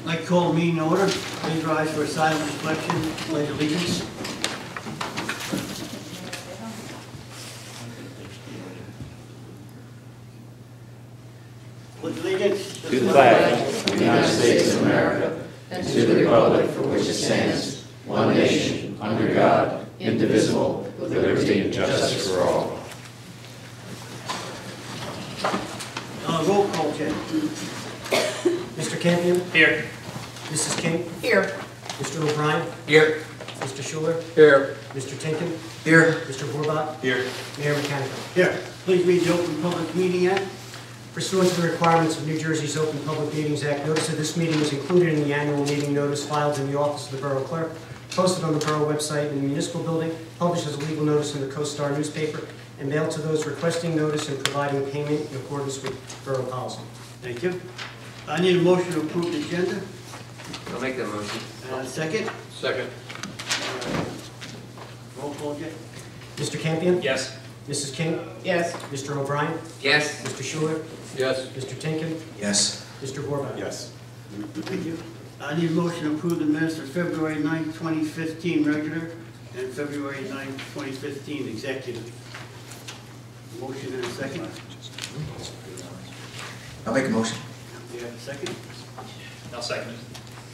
I'd like to call the meeting to order. Please rise for a silent reflection, pledge allegiance. Pledge allegiance to the flag of the United States of America and to the republic for which it stands, one nation, under God, indivisible, with liberty and justice for all. Roll call, Jay. Mr. Campion? Here. Mrs. King? Here. Mr. O'Brien? Here. Mr. Schuler? Here. Mr. Tinkin? Here. Mr. Borbach? Here. Mayor Mechanical. Here. Please read the Open Public Meeting Act. Pursuant to the requirements of New Jersey's Open Public Meetings Act, notice of this meeting is included in the annual meeting notice filed in the office of the Borough Clerk, posted on the Borough website in the municipal building, published as a legal notice in the Co-Star newspaper, and mailed to those requesting notice and providing payment in accordance with Borough policy. Thank you. I need a motion to approve the agenda. I'll make that motion. Second. Second. Roll call, Jay. Mr. Campion? Yes. Mrs. King? Yes. Mr. O'Brien? Yes. Mr. Schuler? Yes. Mr. Tinkin? Yes. Mr. Borbach? Yes. Thank you. I need a motion to approve the minutes for February 9th, 2015 regular and February 9th, 2015 executive. Motion and a second. I'll make a motion. Do you have a second? I'll second it.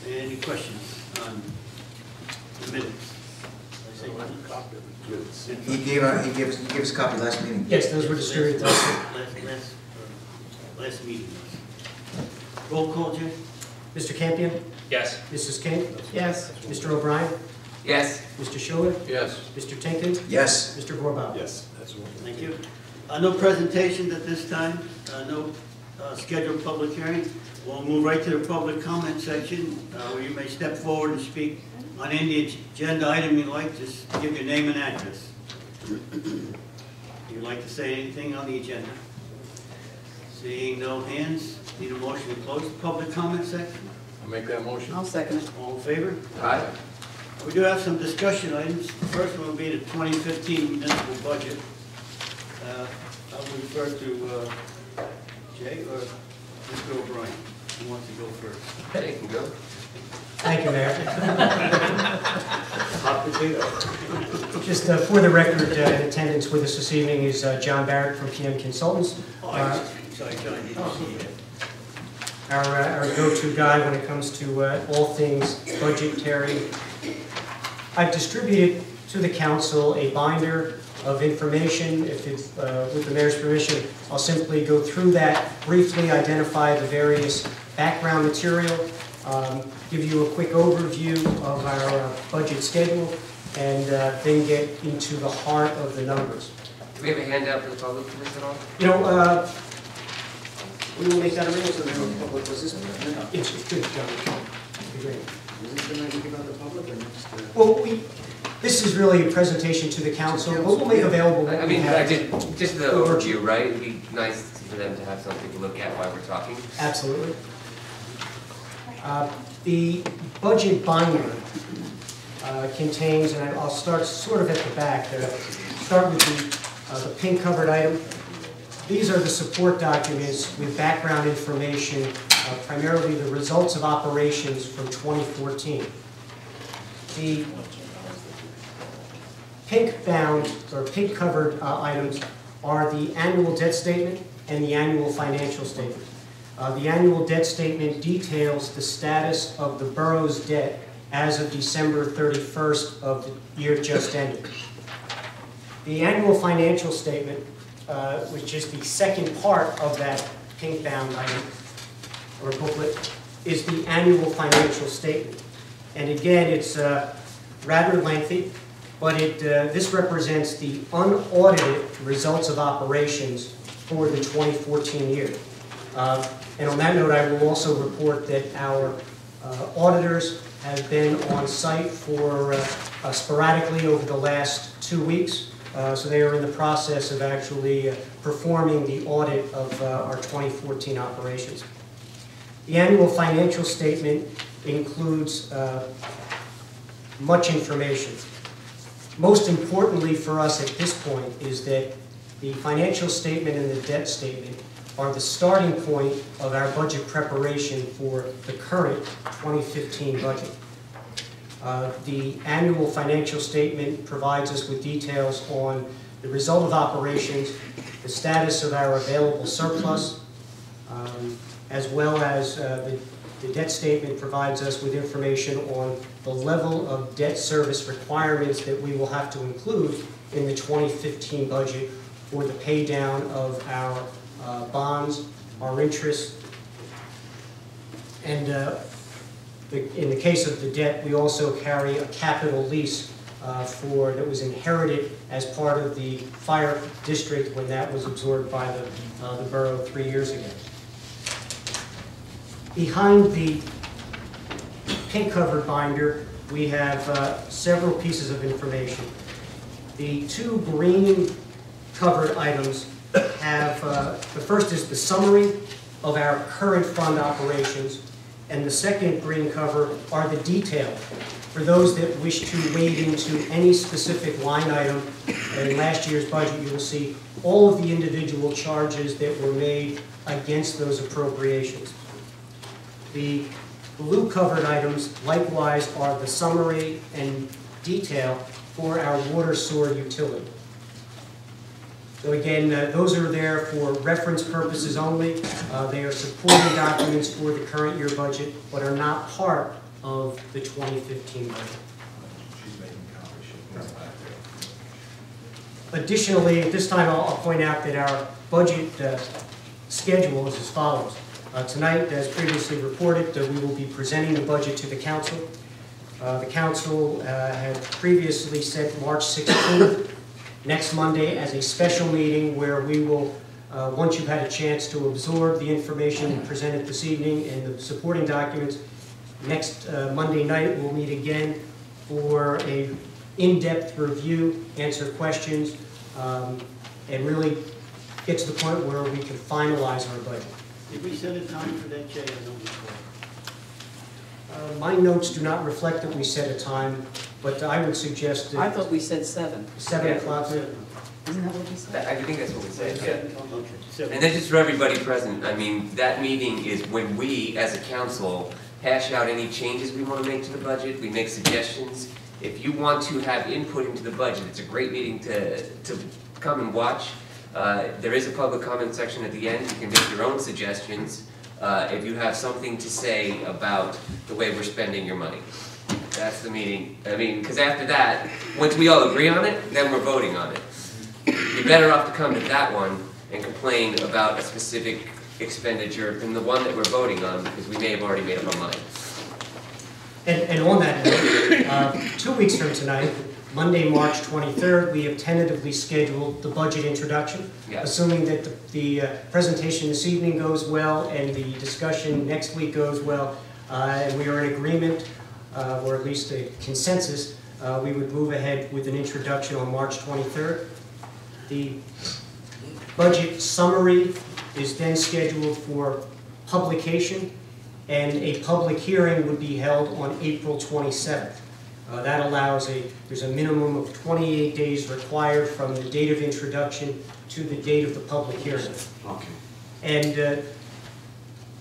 Any questions on the minutes? He gave us a copy last meeting. Yes, those were distributed. Last meeting. Roll call, Jay. Mr. Campion? Yes. Mrs. King? Yes. Mr. O'Brien? Yes. Mr. Schuler? Yes. Mr. Tinkin? Yes. Mr. Borbach? Yes. Thank you. No presentations at this time. No scheduled public hearing. We'll move right to the public comment section where you may step forward and speak on any agenda item you like. Just give your name and address. If you'd like to say anything on the agenda. Seeing no hands, need a motion to close the public comment section. I'll make that motion. I'll second it. All in favor? Aye. We do have some discussion items. The first one will be the 2015 municipal budget. I will refer to Jay or Mr. O'Brien. Who wants to go first? Hey, you can go. Thank you, Mayor. Hot potato. Just for the record, in attendance with us this evening is John Barrett from PM Consultants. Sorry, John, you didn't see it. Our go-to guy when it comes to all things budgetary. I've distributed to the council a binder of information. If it's with the mayor's permission, I'll simply go through that, briefly identify the various background material, give you a quick overview of our budget schedule, and then get into the heart of the numbers. Do we have a handout for the public for this at all? You know, we will make that available to the public. Was this? No. It's good, John. Great. Is this going to give out the public or next? Well, this is really a presentation to the council, but we'll make available what I we mean, have. just the overview, right? It'd be nice for them to have something to look at while we're talking. Absolutely. The budget binder contains, and I'll start sort of at the back, start with the pink covered item. These are the support documents with background information, primarily the results of operations from 2014. The pink bound or pink covered items are the annual debt statement and the annual financial statement. The annual debt statement details the status of the borough's debt as of December 31st of the year just ended. The annual financial statement, which is the second part of that pink bound item or booklet, is the annual financial statement. And again, it's rather lengthy, but this represents the unaudited results of operations for the 2014 year. And on that note, I will also report that our auditors have been on site for sporadically over the last 2 weeks. So they are in the process of actually performing the audit of our 2014 operations. The annual financial statement includes much information. Most importantly for us at this point is that the financial statement and the debt statement are the starting point of our budget preparation for the current 2015 budget. The annual financial statement provides us with details on the result of operations, the status of our available surplus, as well as the debt statement provides us with information on the level of debt service requirements that we will have to include in the 2015 budget for the pay down of our bonds, our interest, and in the case of the debt, we also carry a capital lease that was inherited as part of the fire district when that was absorbed by the borough 3 years ago. Behind the pink covered binder, we have several pieces of information. The two green covered items have, the first is the summary of our current fund operations, and the second green cover are the details for those that wish to wade into any specific line item. In last year's budget, you will see all of the individual charges that were made against those appropriations. The blue covered items likewise are the summary and detail for our water sewer utility. So again, those are there for reference purposes only. They are supporting documents for the current year budget, but are not part of the 2015 budget. Additionally, at this time, I'll point out that our budget schedule is as follows. Tonight, as previously reported, we will be presenting the budget to the council. The council had previously set March 16th, next Monday, as a special meeting where we will, once you've had a chance to absorb the information presented this evening and the supporting documents, next Monday night we'll meet again for a in-depth review, answer questions, and really get to the point where we can finalize our budget. Did we set a time for that, Jay? I don't recall. My notes do not reflect that we set a time, but I would suggest that I thought we said 7. 7 o'clock. Isn't that what we said? I think that's what we said, yeah. Okay. So- And then just for everybody present, I mean, that meeting is when we, as a council, hash out any changes we want to make to the budget, we make suggestions. If you want to have input into the budget, it's a great meeting to come and watch. There is a public comment section at the end. You can make your own suggestions if you have something to say about the way we're spending your money. That's the meeting. I mean, because after that, once we all agree on it, then we're voting on it. You're better off to come to that one and complain about a specific expenditure than the one that we're voting on, because we may have already made up our mind. And on that note, 2 weeks from tonight, Monday, March 23rd, we have tentatively scheduled the budget introduction. Yeah. Assuming that the presentation this evening goes well and the discussion next week goes well, and we are in agreement, or at least a consensus, we would move ahead with an introduction on March 23rd. The budget summary is then scheduled for publication, and a public hearing would be held on April 27th. That allows there's a minimum of 28 days required from the date of introduction to the date of the public hearing. Okay. And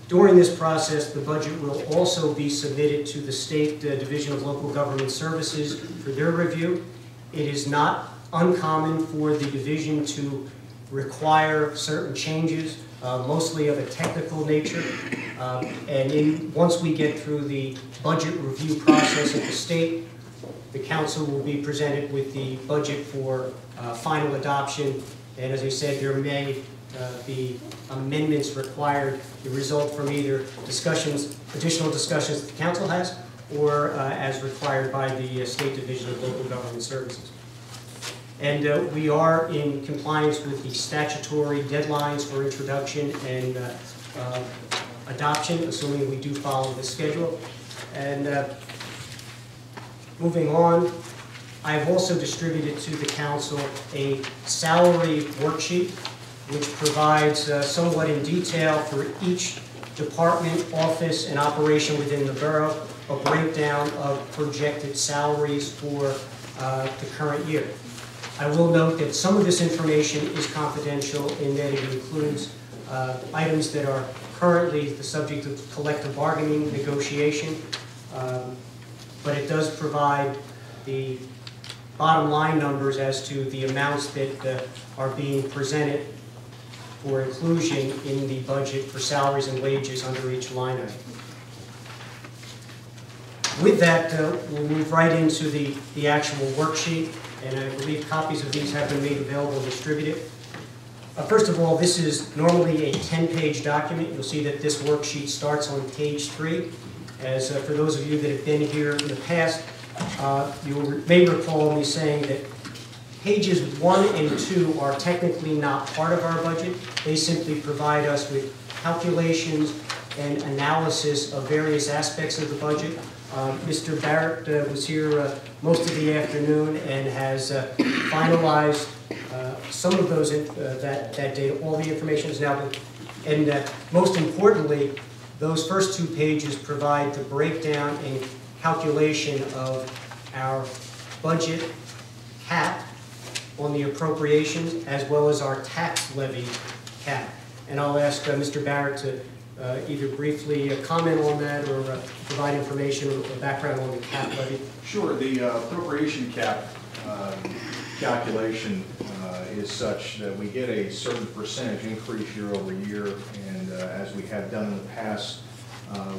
during this process, the budget will also be submitted to the State Division of Local Government Services for their review. It is not uncommon for the division to require certain changes, mostly of a technical nature. And once we get through the budget review process at the state, the council will be presented with the budget for final adoption. And as I said, there may be amendments required, the result from either discussions, additional discussions that the council has, or as required by the State Division of Local Government Services. And we are in compliance with the statutory deadlines for introduction and adoption, assuming we do follow the schedule. And moving on, I have also distributed to the council a salary worksheet, which provides somewhat in detail for each department, office, and operation within the borough, a breakdown of projected salaries for the current year. I will note that some of this information is confidential in that it includes items that are currently the subject of collective bargaining negotiation, but it does provide the bottom line numbers as to the amounts that are being presented for inclusion in the budget for salaries and wages under each line item. With that, we'll move right into the actual worksheet, and I believe copies of these have been made available and distributed. First of all, this is normally a 10-page document. You'll see that this worksheet starts on page 3. As for those of you that have been here in the past, you may recall me saying that pages 1 and 2 are technically not part of our budget. They simply provide us with calculations and analysis of various aspects of the budget. Mr. Barrett was here most of the afternoon and has finalized some of those that data. All the information is now been, and most importantly, those first 2 pages provide the breakdown and calculation of our budget cap on the appropriations as well as our tax levy cap. And I'll ask Mr. Barrett to either briefly comment on that or provide information or background on the cap levy. Sure. The appropriation cap calculation is such that we get a certain percentage increase year over year, and as we have done in the past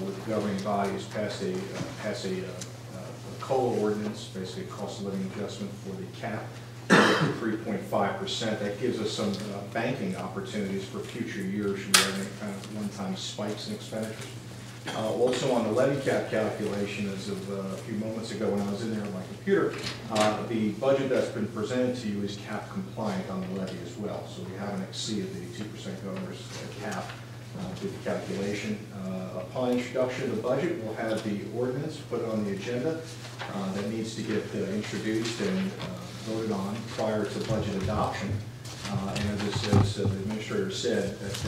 with governing bodies, pass a COLA ordinance, basically a cost of living adjustment for the cap, 3.5%. That gives us some banking opportunities for future years should we have any kind of one-time spikes in expenditures. Also on the levy cap calculation, as of a few moments ago when I was in there on my computer, the budget that's been presented to you is cap compliant on the levy as well. So we haven't exceeded the 2% governor's cap to the calculation. Upon introduction of the budget, we'll have the ordinance put on the agenda that needs to get introduced and voted on prior to budget adoption. And as the administrator said, that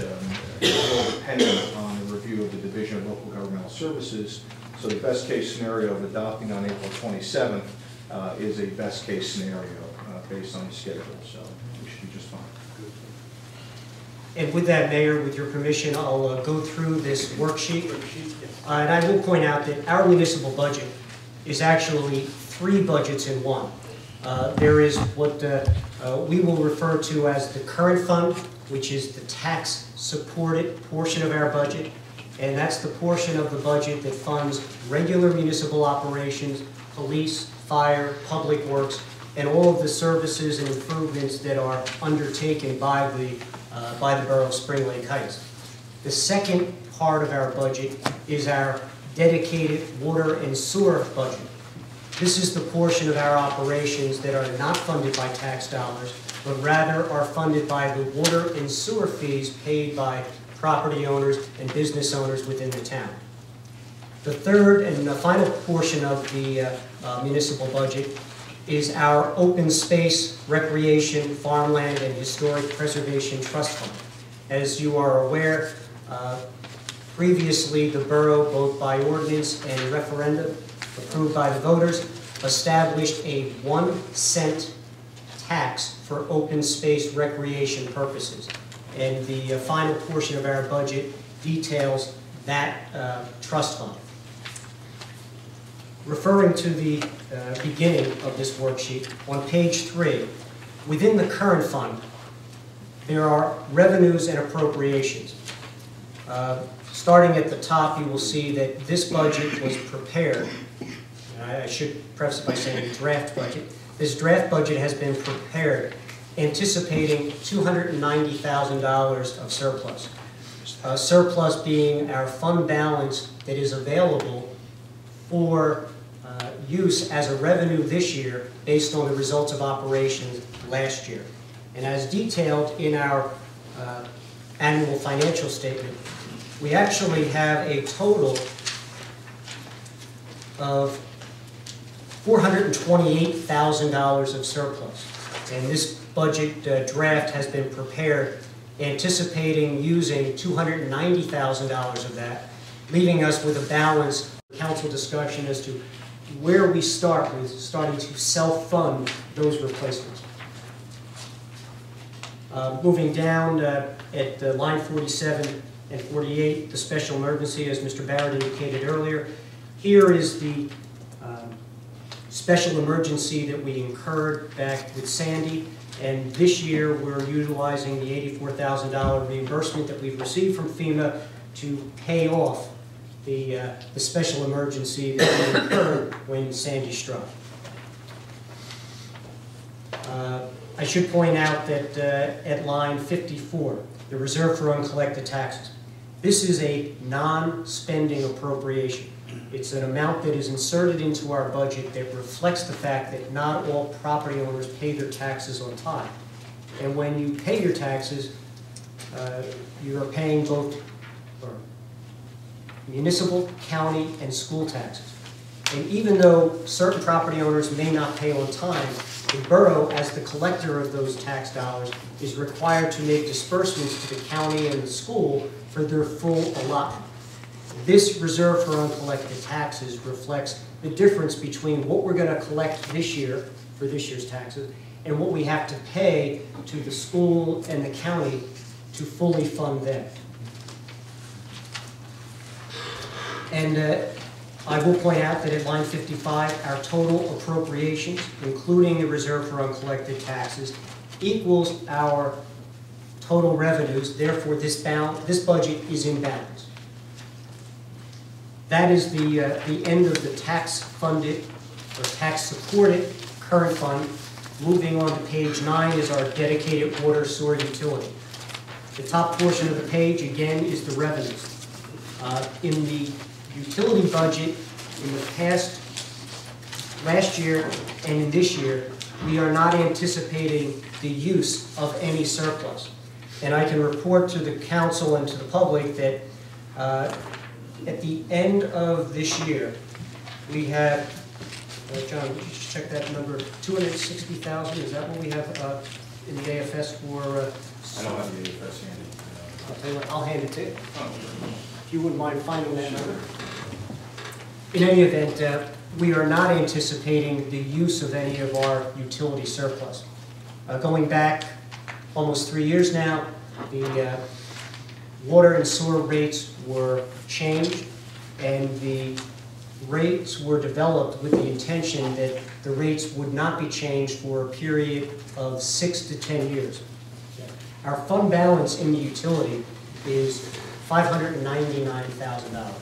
it's all dependent on the review of the Division of Local Governmental Services. So the best case scenario of adopting on April 27th is a best case scenario based on the schedule. So we should be just fine. And with that, Mayor, with your permission, I'll go through this worksheet. And I will point out that our municipal budget is actually 3 budgets in one. There is what we will refer to as the current fund, which is the tax-supported portion of our budget, and that's the portion of the budget that funds regular municipal operations, police, fire, public works, and all of the services and improvements that are undertaken by the Borough of Spring Lake Heights. The second part of our budget is our dedicated water and sewer budget. This is the portion of our operations that are not funded by tax dollars, but rather are funded by the water and sewer fees paid by property owners and business owners within the town. The third and the final portion of the municipal budget is our open space, recreation, farmland, and historic preservation trust fund. As you are aware, previously the borough, both by ordinance and referendum, approved by the voters, established a 1-cent tax for open space recreation purposes. And the final portion of our budget details that trust fund. Referring to the beginning of this worksheet, on page 3, within the current fund, there are revenues and appropriations. Starting at the top, you will see that this budget was prepared. I should preface it by saying draft budget. This draft budget has been prepared anticipating $290,000 of surplus. Surplus being our fund balance that is available for use as a revenue this year based on the results of operations last year. And as detailed in our annual financial statement, we actually have a total of $428,000 of surplus. And this budget draft has been prepared anticipating using $290,000 of that, leaving us with a balance council discussion as to where we start with starting to self-fund those replacements. Moving down at line 47 and 48, the special emergency, as Mr. Barrett indicated earlier. Here is the special emergency that we incurred back with Sandy, and this year we're utilizing the $84,000 reimbursement that we've received from FEMA to pay off the special emergency that we incurred when Sandy struck. I should point out that at line 54, the reserve for uncollected taxes. This is a non-spending appropriation. It's an amount that is inserted into our budget that reflects the fact that not all property owners pay their taxes on time. And when you pay your taxes, you are paying both municipal, county, and school taxes. And even though certain property owners may not pay on time, the borough, as the collector of those tax dollars, is required to make disbursements to the county and the school for their full allotment. This reserve for uncollected taxes reflects the difference between what we're going to collect this year for this year's taxes and what we have to pay to the school and the county to fully fund them. And I will point out that at line 55, our total appropriations, including the reserve for uncollected taxes, equals our total revenues. Therefore, this budget is in balance. That is the end of the tax-funded or tax-supported current fund. Moving on to page 9 is our dedicated water sewer utility. The top portion of the page, again, is the revenues. In the utility budget, in the last year and in this year, we are not anticipating the use of any surplus. And I can report to the council and to the public that at the end of this year, we have, John, would you just check that number, 260,000, is that what we have in the AFS for? I don't have the AFS handy. I'll tell you what, I'll hand it to you. If you wouldn't mind finding that number. In any event, we are not anticipating the use of any of our utility surplus. Going back almost 3 years now, the water and sewer rates were changed, and the rates were developed with the intention that the rates would not be changed for a period of 6 to 10 years. Our fund balance in the utility is $599,000.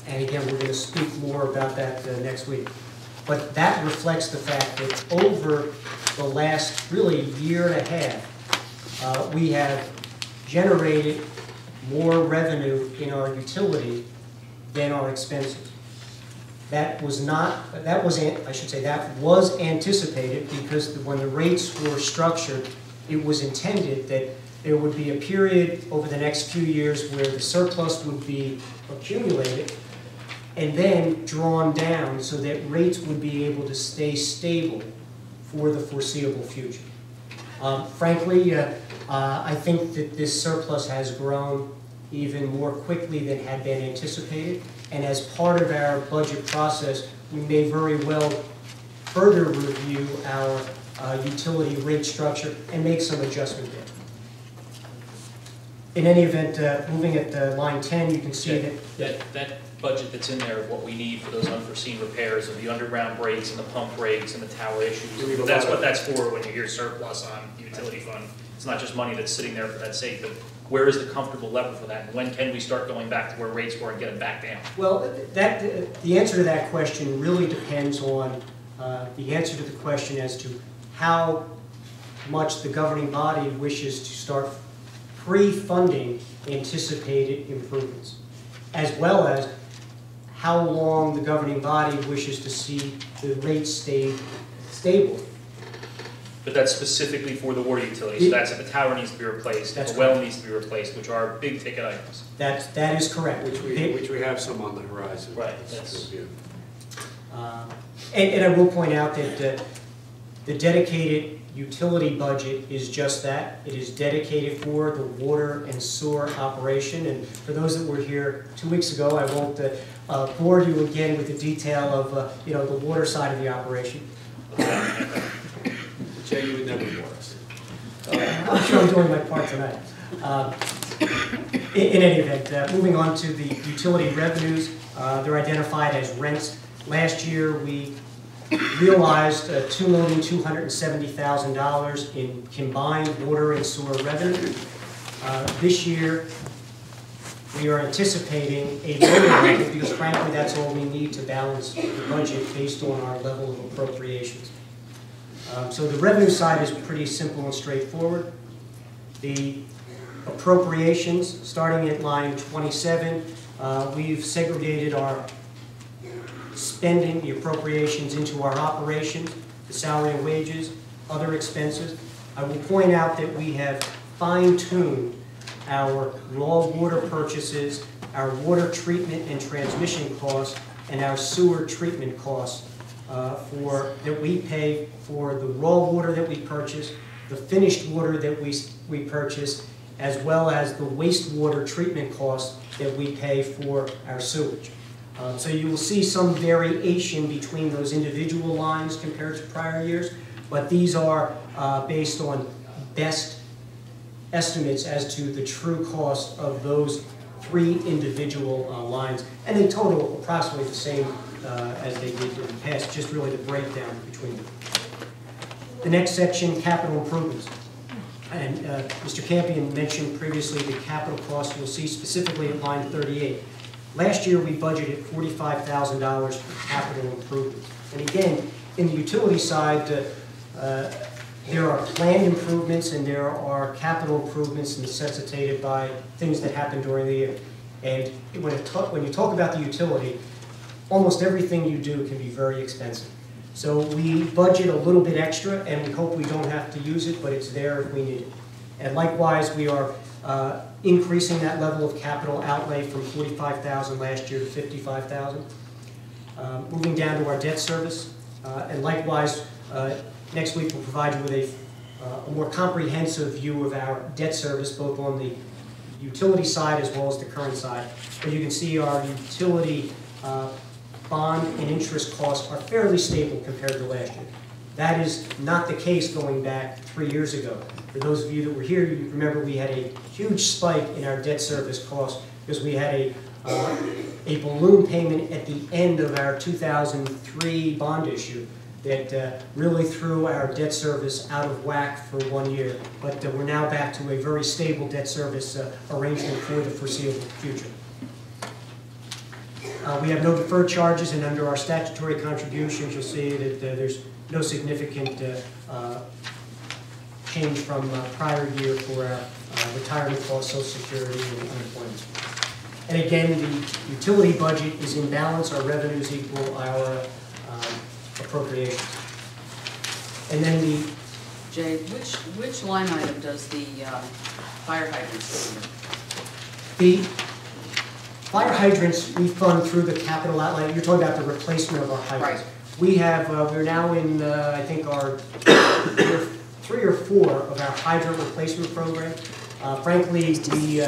And again, we're going to speak more about that next week. But that reflects the fact that over the last really year and a half, we have generated more revenue in our utility than our expenses. That was anticipated because when the rates were structured, it was intended that there would be a period over the next few years where the surplus would be accumulated and then drawn down so that rates would be able to stay stable for the foreseeable future. Frankly, I think that this surplus has grown even more quickly than had been anticipated, and as part of our budget process, we may very well further review our utility rate structure and make some adjustment there. In any event, moving at line 10, you can see that budget that's in there of what we need for those unforeseen repairs of the underground breaks and the pump breaks and the tower issues. That's what that's for when you hear surplus on the utility fund. It's not just money that's sitting there for that sake, but where is the comfortable level for that? And when can we start going back to where rates were and get them back down? Well, the answer to that question really depends on the answer to the question as to how much the governing body wishes to start pre-funding anticipated improvements, as well as how long the governing body wishes to see the rates stay stable. But that's specifically for the water utility. So that's if the tower needs to be replaced, if the well needs to be replaced, which are big ticket items. That is correct. Which we have some on the horizon. Right. And I will point out that the dedicated utility budget is just that. It is dedicated for the water and sewer operation. And for those that were here 2 weeks ago, I won't bore you again with the detail of the water side of the operation. Jay, you would never bore us. I'm sure I'm doing my part tonight. In any event, moving on to the utility revenues, they're identified as rents. Last year, we realized $2,270,000 in combined water and sewer revenue. This year, we are anticipating a lower level because frankly, that's all we need to balance the budget based on our level of appropriations. So the revenue side is pretty simple and straightforward. The appropriations, starting at line 27, we've segregated our spending, the appropriations, into our operations, the salary and wages, other expenses. I will point out that we have fine-tuned our raw water purchases, our water treatment and transmission costs, and our sewer treatment costs that we pay for the raw water that we purchase, the finished water that we purchase, as well as the wastewater treatment costs that we pay for our sewage. So you will see some variation between those individual lines compared to prior years, but these are based on best estimates as to the true cost of those three individual lines, and they total approximately the same as they did in the past, just really the breakdown between them. The next section, capital improvements. And Mr. Campion mentioned previously the capital costs you'll see specifically at line 38. Last year we budgeted $45,000 for capital improvements. And again, in the utility side, there are planned improvements and there are capital improvements necessitated by things that happen during the year. And when you talk about the utility, almost everything you do can be very expensive. So we budget a little bit extra and we hope we don't have to use it, but it's there if we need it. And likewise, we are increasing that level of capital outlay from $45,000 last year to $55,000. Moving down to our debt service, and likewise, next week we'll provide you with a more comprehensive view of our debt service, both on the utility side as well as the current side. But you can see our utility bond and interest costs are fairly stable compared to last year. That is not the case going back 3 years ago. For those of you that were here, you remember we had a huge spike in our debt service costs because we had a balloon payment at the end of our 2003 bond issue that really threw our debt service out of whack for 1 year. But we're now back to a very stable debt service arrangement for the foreseeable future. We have no deferred charges, and under our statutory contributions, you'll see that there's no significant change from prior year for our retirement costs, Social Security, and unemployment. And again, the utility budget is in balance. Our revenues equal our appropriations. And then the... Jay, which line item does the fire hydrants go The fire hydrants we fund through the capital outlay. You're talking about the replacement of our hydrants. Right. We have, we're now in, I think, our 3 or 4 of our hydrant replacement program. Frankly, we,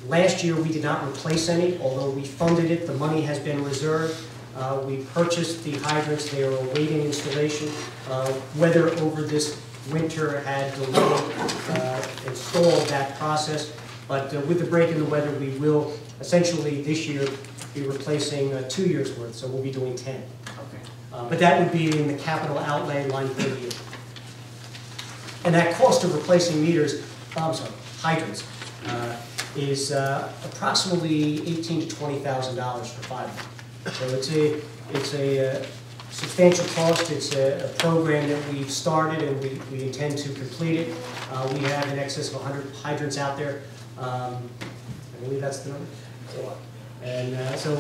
last year we did not replace any, although we funded it. The money has been reserved. We purchased the hydrants. They are awaiting installation. Weather over this winter had delayed installed that process. But with the break in the weather, we will essentially this year be replacing 2 years' worth, so we'll be doing 10. Okay. But that would be in the capital outlay line 38. And that cost of replacing meters, hydrants, is approximately $18,000 to $20,000 for 5. So it's a substantial cost. It's a program that we've started and we intend to complete it. We have in excess of 100 hydrants out there. I believe that's the number. So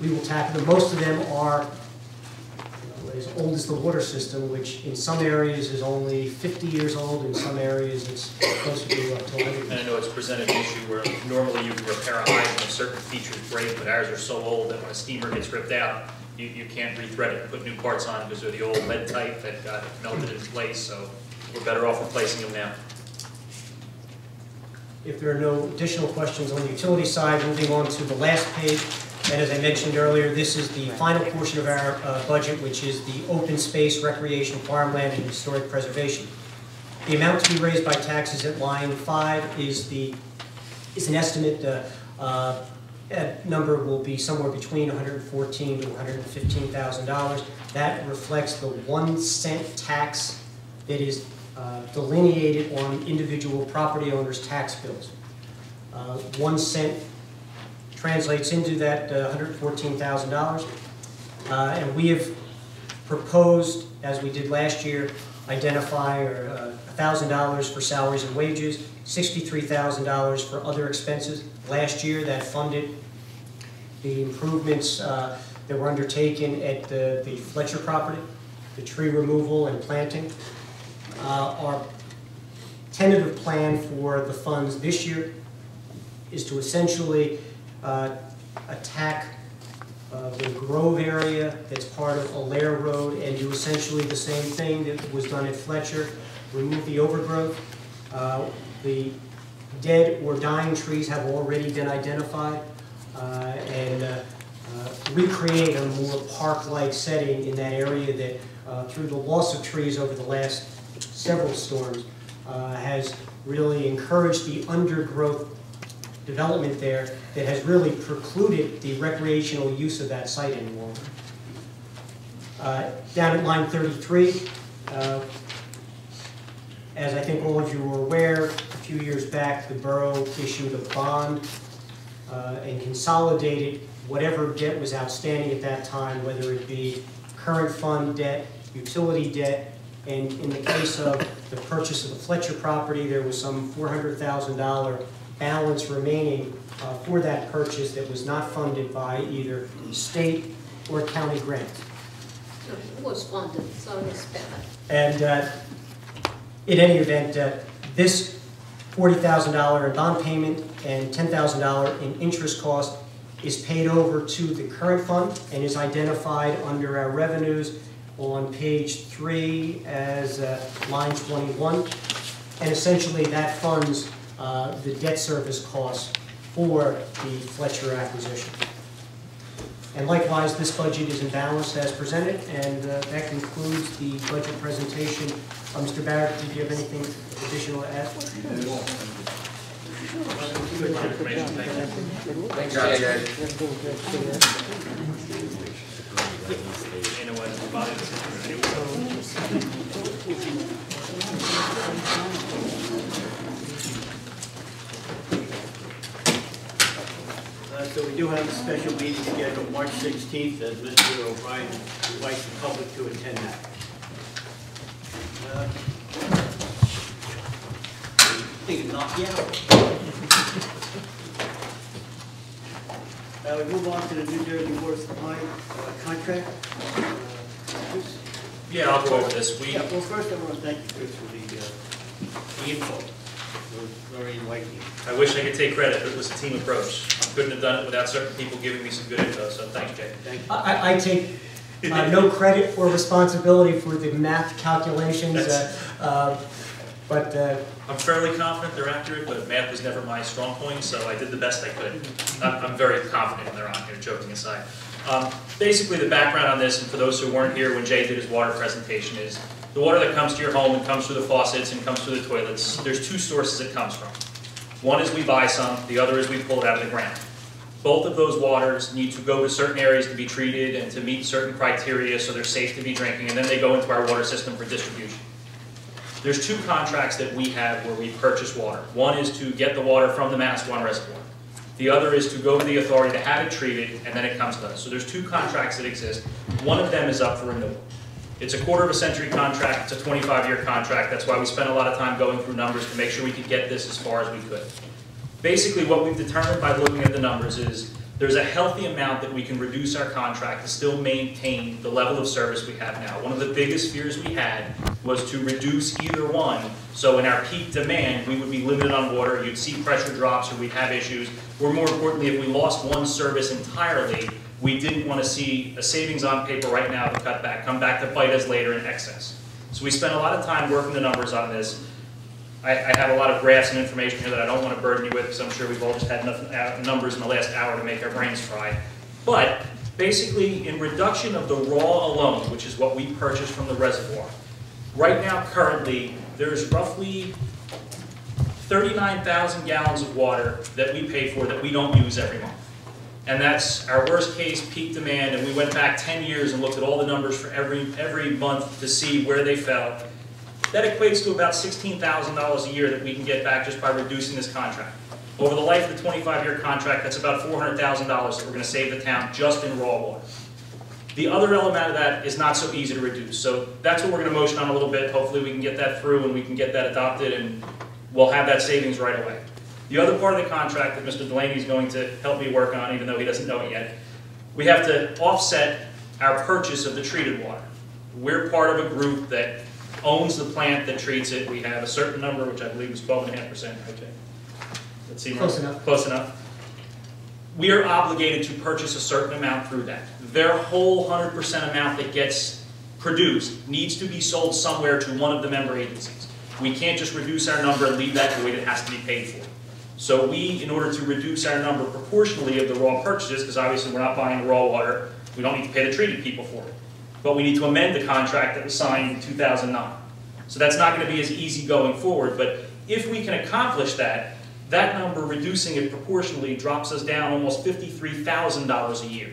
we will tackle them. Most of them are as old as the water system, which in some areas is only 50 years old. In some areas it's closer to 100. And I know it's presented an issue where normally you can repair a hydrant if certain features break, but ours are so old that when a steamer gets ripped out, you can't rethread it and put new parts on because they're the old lead type that got melted in place. So we're better off replacing them now. If there are no additional questions on the utility side, moving on to the last page. And as I mentioned earlier, this is the final portion of our budget, which is the open space, recreation, farmland, and historic preservation. The amount to be raised by taxes at line 5 is an estimate. That number will be somewhere between $114,000 to $115,000. That reflects the 1 cent tax that is delineated on individual property owners' tax bills. 1 cent translates into that $114,000. And we have proposed, as we did last year, identify $1,000 for salaries and wages, $63,000 for other expenses. Last year, that funded the improvements that were undertaken at the Fletcher property, the tree removal and planting. Our tentative plan for the funds this year is to essentially attack the Grove area that's part of Allaire Road and do essentially the same thing that was done at Fletcher, remove the overgrowth. The dead or dying trees have already been identified, and recreate a more park-like setting in that area that, through the loss of trees over the last several storms, has really encouraged the undergrowth development there that has really precluded the recreational use of that site anymore. Down at line 33, as I think all of you are aware, a few years back the borough issued a bond and consolidated whatever debt was outstanding at that time, whether it be current fund debt, utility debt, and in the case of the purchase of the Fletcher property, there was some $400,000 balance remaining for that purchase that was not funded by either state or county grant. It was funded, so it's better. And in any event, this $40,000 in bond payment and $10,000 in interest cost is paid over to the current fund and is identified under our revenues on page 3 as line 21. And essentially that funds the debt service costs for the Fletcher acquisition. And likewise, this budget is in balance as presented, and that concludes the budget presentation. Mr. Barrett, did you have anything additional to add? Good information, thank you. Thanks, Jed. You know what, about So we do have a special meeting scheduled March 16th, as Mr. O'Brien invites the public to attend that. I think it'll knock you out. We move on to the New Jersey Water Supply contract. Yeah, I'll go over this. Yeah, well, first I want to thank you, Chris, for the info. It was very enlightening. I wish I could take credit, but it was a team approach. I couldn't have done it without certain people giving me some good info, so thanks, Jay. Thank you. I take no credit or responsibility for the math calculations, but I'm fairly confident they're accurate, but math was never my strong point, so I did the best I could. I'm very confident when they're on here, joking aside. Basically, the background on this, and for those who weren't here when Jay did his water presentation, is the water that comes to your home and comes through the faucets and comes through the toilets, there's two sources it comes from. One is we buy some, the other is we pull it out of the ground. Both of those waters need to go to certain areas to be treated and to meet certain criteria so they're safe to be drinking, and then they go into our water system for distribution. There's two contracts that we have where we purchase water. One is to get the water from the Manasquan Reservoir. The other is to go to the authority to have it treated, and then it comes to us. So there's two contracts that exist. One of them is up for renewal. It's a quarter-of-a-century contract. It's a 25-year contract. That's why we spent a lot of time going through numbers to make sure we could get this as far as we could. Basically, what we've determined by looking at the numbers is there's a healthy amount that we can reduce our contract to still maintain the level of service we have now. One of the biggest fears we had was to reduce either one, so in our peak demand, we would be limited on water, you'd see pressure drops, or we'd have issues, or more importantly, if we lost one service entirely, we didn't want to see a savings on paper right now to cut back, come back to bite us later in excess. So we spent a lot of time working the numbers on this. I have a lot of graphs and information here that I don't want to burden you with because I'm sure we've all just had enough numbers in the last hour to make our brains fry. But basically, in reduction of the raw alone, which is what we purchase from the reservoir, right now, currently, there's roughly 39,000 gallons of water that we pay for that we don't use every month. And that's our worst case peak demand, and we went back 10 years and looked at all the numbers for every month to see where they fell. That equates to about $16,000 a year that we can get back just by reducing this contract. Over the life of the 25-year contract, that's about $400,000 that we're going to save the town just in raw water. The other element of that is not so easy to reduce. So that's what we're going to motion on a little bit. Hopefully we can get that through and we can get that adopted and we'll have that savings right away. The other part of the contract that Mr. Delaney is going to help me work on, even though he doesn't know it yet, we have to offset our purchase of the treated water. We're part of a group that owns the plant that treats it. We have a certain number, which I believe is 12.5%. Okay. Let's see. Close enough. Close enough. We are obligated to purchase a certain amount through that. Their whole 100% amount that gets produced needs to be sold somewhere to one of the member agencies. We can't just reduce our number and leave that void. It has to be paid for. So we, in order to reduce our number proportionally of the raw purchases, because obviously we're not buying raw water, we don't need to pay the treated people for it. But we need to amend the contract that was signed in 2009. So that's not going to be as easy going forward, but if we can accomplish that, that number, reducing it proportionally, drops us down almost $53,000 a year,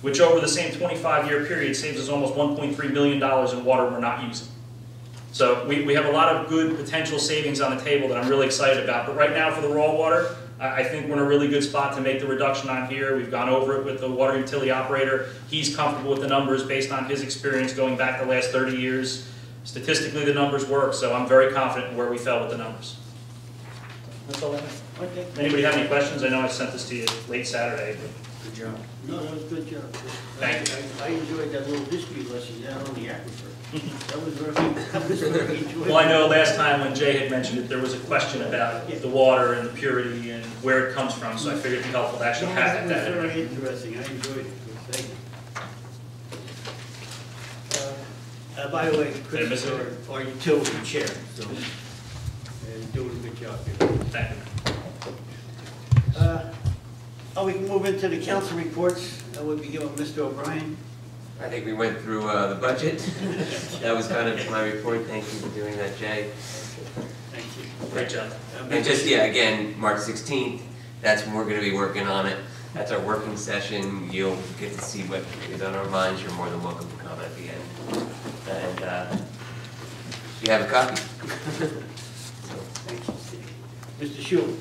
which over the same 25-year period saves us almost $1.3 million in water we're not using. So we have a lot of good potential savings on the table that I'm really excited about. But right now for the raw water, I think we're in a really good spot to make the reduction on here. We've gone over it with the water utility operator. He's comfortable with the numbers based on his experience going back the last 30 years. Statistically, the numbers work, so I'm very confident in where we fell with the numbers. That's all I have. Okay. Anybody have any questions? I know I sent this to you late Saturday. But Good job. No, that was a good job. Thank you. I enjoyed that little history lesson down on the aquifer. That was very enjoyable. Well, I know last time when Jay had mentioned it, there was a question about the water and the purity and where it comes from, so I figured it'd be helpful to actually have that. That was very interesting. I enjoyed it. Thank you. By the way, Chris is our utility chair, so doing a good job here. Thank you. We can move into the council reports. That would begin with Mr. O'Brien. I think we went through the budget. That was kind of my report. Thank you for doing that, Jay. Thank you. Great job. And just, yeah, again, March 16th, that's when we're going to be working on it. That's our working session. You'll get to see what is on our minds. You're more than welcome to come at the end. And you have a copy. Thank you. Mr. Schuler.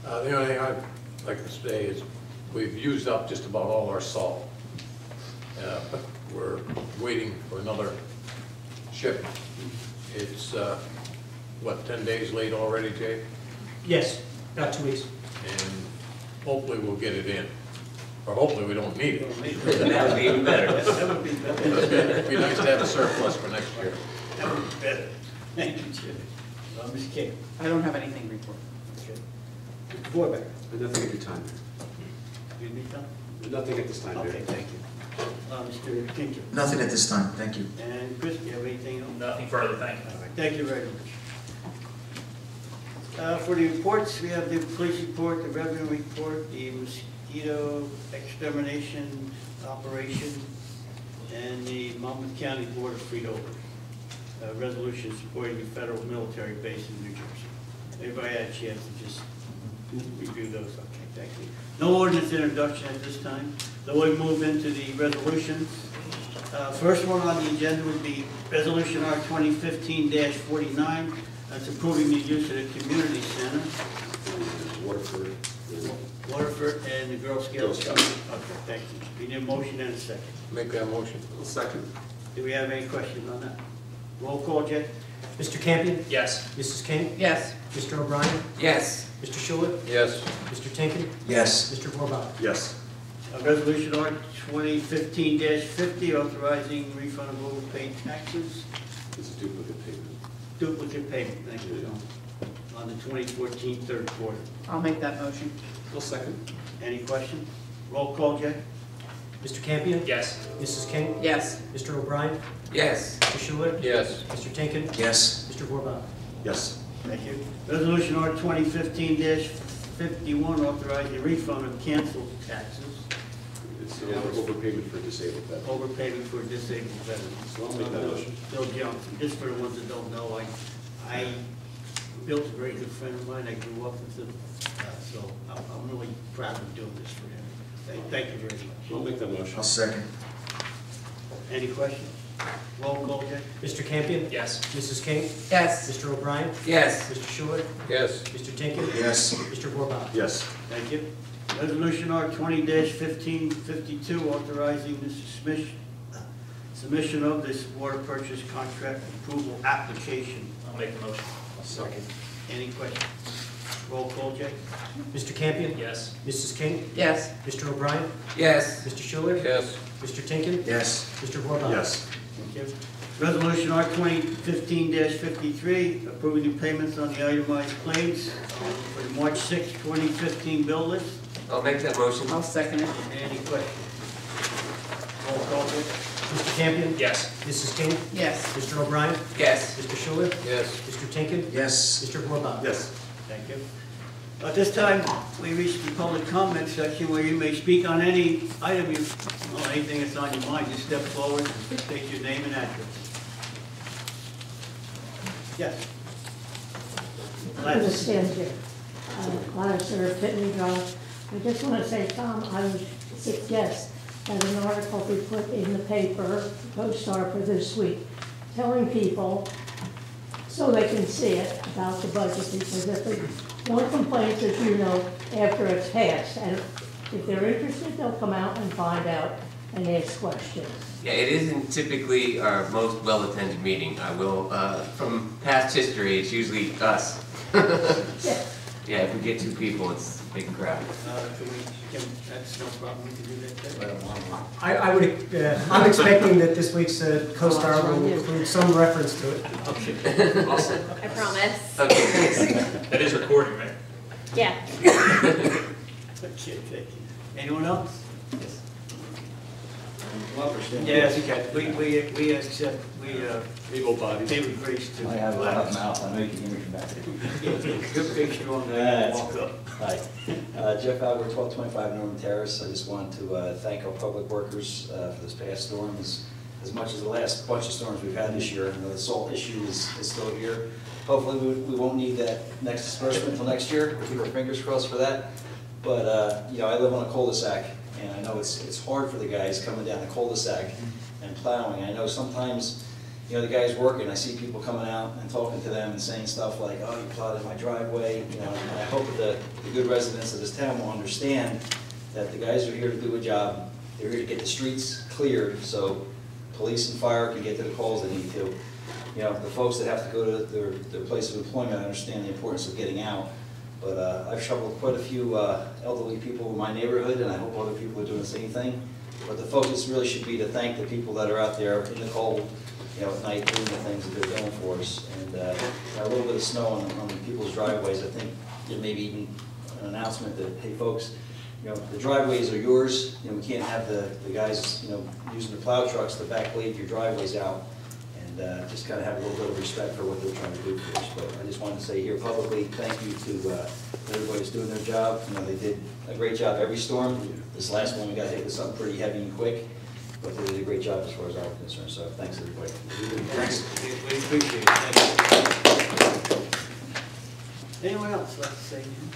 The only thing I'd like to say is we've used up just about all our salt. But we're waiting for another shipment. It's, what, 10 days late already, Jay? Yes, about 2 weeks. And hopefully we'll get it in. Or hopefully we don't need it. That would be even better. That would be better. It'd be nice to have a surplus for next year. That would be better. Thank you, Jim. Ms. King. I don't have anything to report. Okay. Mr. Vorbeck. Nothing at the time. Excuse me, Tom? Nothing at this time, Okay, thank you. Mr. Tinker. Nothing at this time, thank you. And Chris, do you have anything else? Nothing further, thank you. All right, thank you very much. For the reports, we have the police report, the revenue report, the mosquito extermination operation, and the Monmouth County Board of Freeholders. Resolution supporting the federal military base in New Jersey. Everybody had a chance to just review those. Okay, thank you. No ordinance introduction at this time. So we move into the resolutions. First one on the agenda would be Resolution R 2015-49. That's approving the use of the community center. Waterford and the Girl Scouts. Okay, thank you. We need a motion and a second. Make that motion. Second. Do we have any questions on that? Roll call, Jay. Mr. Campion? Yes. Mrs. King? Yes. Mr. O'Brien? Yes. Mr. Schuler? Yes. Mr. Tinkin? Yes. Mr. Vorbach? Yes. Resolution R 2015-50, authorizing refund of overpaid taxes. It's a duplicate payment. Duplicate payment, thank you, John. On the 2014 third quarter. I'll make that motion. I'll second. Any questions? Roll call, Jay. Mr. Campion? Yes. Mrs. King? Yes. Mr. O'Brien? Yes. Mr. Schuler? Yes. Mr. Tinkin? Yes. Mr. Vorbach? Yes. Thank you. Resolution R 2015-51, authorizing refund of canceled taxes. It's overpayment for disabled veterans. Overpayment for disabled veterans. So I'll make that motion. Bill Johnson, just for the ones that don't know, I Bill's a very good friend of mine, I grew up with him, so I'm really proud of doing this for him. Thank you very much. I'll make that motion. I'll second. Any questions? Roll call, Jay? Mr. Campion? Yes. Mrs. King? Yes. Mr. O'Brien? Yes. Mr. Schuler? Yes. Mr. Tinkin? Yes. Mr. Horvath? Yes. Thank you. Resolution R 20-1552, authorizing the submission of this water purchase contract approval application. I'll make the motion. I'll second. Any questions? Roll call, Jay? Mr. Campion? Yes. Mrs. King? Yes. Mr. O'Brien? Yes. Mr. Schuler? Yes. Mr. Tinkin? Yes. Mr. Horvath? Yes. Thank you. Resolution R 20-15-53, approving the payments on the itemized claims for the March 6, 2015 bill list. I'll make that motion. I'll second it. Any questions? Roll call, Jay? Mr. Campion? Yes. Mrs. King? Yes. Mr. O'Brien? Yes. Mr. Schuler? Yes. Mr. Tinkin? Yes. Mr. Horvath? Yes. Thank you. At this time, we reach the public comment section where you may speak on any item anything that's on your mind. Just step forward and state your name and address. Yes. Gladys. Stand here. Gladys or Pitney Drive. I just want to say, Tom, I would suggest that an article be put in the paper, Co-Star for this week, telling people so they can see it about the budget, because if they want complaints, as you know, after it's passed, and if they're interested, they'll come out and find out and ask questions. Yeah, it isn't typically our most well-attended meeting. I will, from past history, it's usually us. Yeah. Yeah, if we get 2 people, it's a big crowd. That's no problem. We can do that. I'm expecting that this week's Co-Star will include some reference to it. Okay. Awesome. I promise. Okay, thanks. That is recording, right? Yeah. Okay, thank you. Anyone else? Yes, we accept, Legal bodies. David Grace to. I have a loud mouth, I know you can hear me from back there. Good, big, strong man. That's Walk up. Hi, Jeff Alger, 1225 Norman Terrace. I just wanted to thank our public workers for this past storm. As much as the last bunch of storms we've had this year, the salt issue is still here. Hopefully we won't need that next disbursement until next year. We'll keep our fingers crossed for that. But I live on a cul-de-sac, and I know it's hard for the guys coming down the cul-de-sac and plowing. I know sometimes the guys working, I see people coming out and talking to them and saying stuff like, oh, you plowed in my driveway, and I hope that the good residents of this town will understand that the guys are here to do a job. They're here to get the streets cleared so police and fire can get to the calls they need to. The folks that have to go to their place of employment, I understand the importance of getting out. But I've shoveled quite a few elderly people in my neighborhood, and I hope other people are doing the same thing. But the focus really should be to thank the people that are out there in the cold, at night doing the things that they're doing for us. And a little bit of snow on people's driveways, I think there may be even an announcement that, hey folks, the driveways are yours. We can't have the guys, using the plow trucks to backblade your driveways out. And just kind of have a little bit of respect for what they're trying to do for us. But I just wanted to say here publicly, thank you to everybody who's doing their job. They did a great job every storm. This last one, we got hit with something pretty heavy and quick. But they did a great job as far as I'm concerned, so thanks everybody. Thanks. We appreciate it. Thank you. Anyone else like to say anything?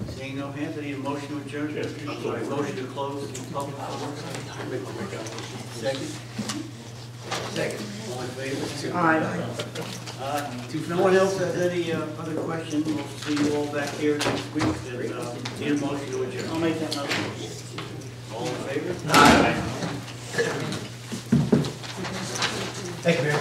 Seeing no hands, I need a motion to adjourn. I'm sorry, motion to close the public forum. Second? Second. All in favor? Aye. If no one else has any other questions, we'll see you all back here next week. And need a motion to adjourn. I'll make that motion. All in favor? Thank you, Mayor.